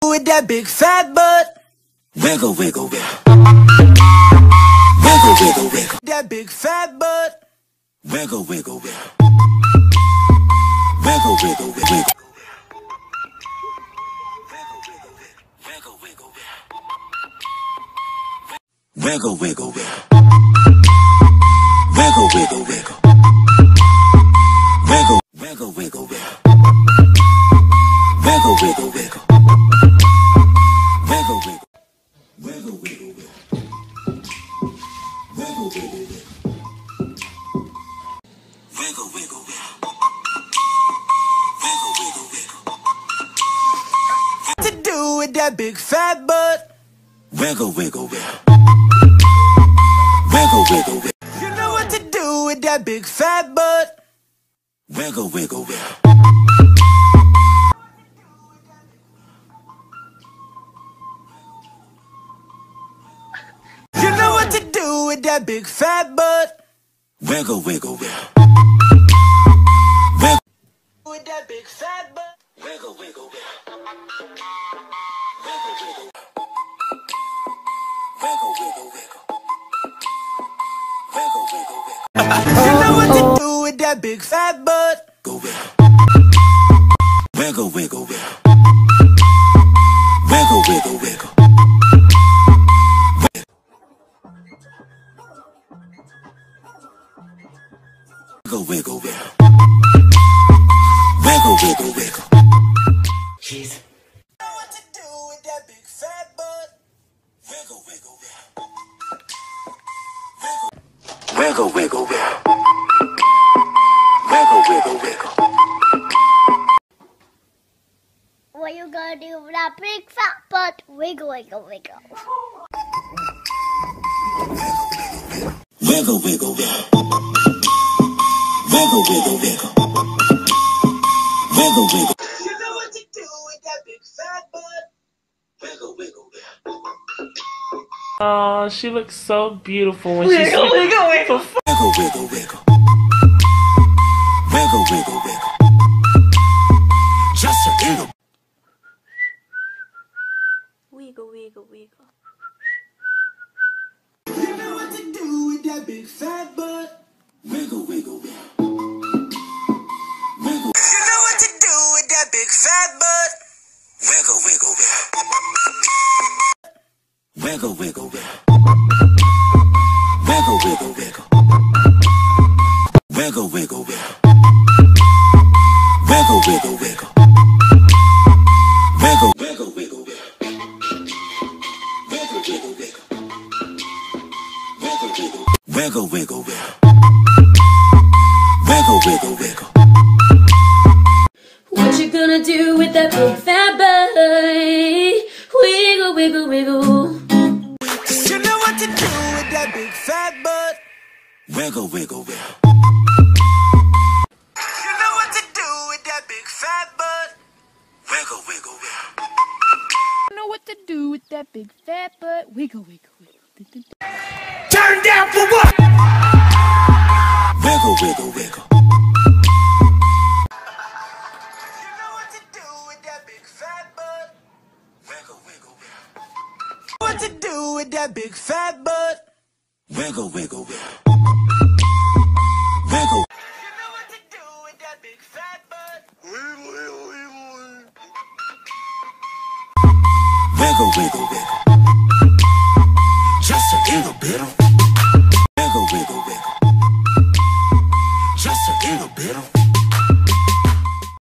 do with that big fat butt? Wiggle, wiggle, wiggle. Wiggle, wiggle, wiggle. That big fat butt. Wiggle, wiggle, wiggle. Wiggle, wiggle, wiggle. Wiggle, wiggle, wiggle. Wiggle, wiggle, wiggle. Wiggle, wiggle, wiggle. Wiggle, wiggle, wiggle, wiggle. Wiggle, wiggle, wiggle. Wiggle, wiggle. Wiggle, wiggle, wiggle. Wiggle, wiggle, wiggle. Wiggle, wiggle, wiggle. Wiggle, wiggle, wiggle. What to do with that big fat butt? Wiggle, wiggle, wiggle. Wiggle, wiggle, wiggle. You know what to do with that big fat butt? Wiggle, wiggle, wiggle. You know what to do with that big fat butt? Wiggle, wiggle, wiggle. Wiggle. With that big fat butt? Wiggle, wiggle, wiggle. Wiggle, wiggle. Wiggle, wiggle, wiggle. Wiggle, wiggle, wiggle. You know what to do with that big fat butt? Go wiggle. Wiggle, wiggle, wiggle. Wiggle, wiggle, wiggle. Wiggle, wiggle, wiggle. Wiggle, wiggle, wiggle. Jeez. You know what to do with that big fat butt? Wiggle, wiggle, wiggle. Wiggle, wiggle, wiggle. Wiggle, wiggle, wiggle. What you gonna do with that big fat butt? Wiggle, wiggle, wiggle. Wiggle, wiggle, wiggle. Wiggle, wiggle, wiggle. Wiggle, wiggle. You know what to do with that big fat butt? Wiggle, wiggle, wiggle. Oh, she looks so beautiful when she's Wiggle, wiggle, wiggle. Wiggle, wiggle, wiggle. Wiggle, wiggle, wiggle. Just a little. Wiggle, wiggle, wiggle. You know what to do with that big fat butt? Wiggle, wiggle, wiggle. Wiggle. You know what to do with that big fat butt? Wiggle, wiggle, wiggle. Wiggle, wiggle, wiggle. Wiggle, wiggle, wiggle. Wiggle, wiggle, wiggle. Wiggle, wiggle, wiggle. Wiggle, wiggle, wiggle, wiggle. Wiggle, wiggle, wiggle. Wiggle, wiggle. Wiggle, wiggle, wiggle. Wiggle, wiggle, wiggle. What you gonna do with that big fat butt? Wiggle, wiggle, wiggle. You know what to do with that big fat butt? Wiggle, wiggle, wiggle. You know what to do with that big fat butt? Wiggle, wiggle, wiggle. You know what to do with that big fat butt? Wiggle, wiggle, wiggle. Turn down for what? Wiggle, wiggle, wiggle. You know what to do with that big fat butt? Wiggle, wiggle, wiggle. What to do with that big fat butt? Wiggle, wiggle, wiggle. Wiggle. You know what to do with that big fat butt? Wiggle, wiggle, wiggle. Wiggle, wiggle, wiggle. Just a little bit of. Wiggle, wiggle, wiggle. Just a little bit of.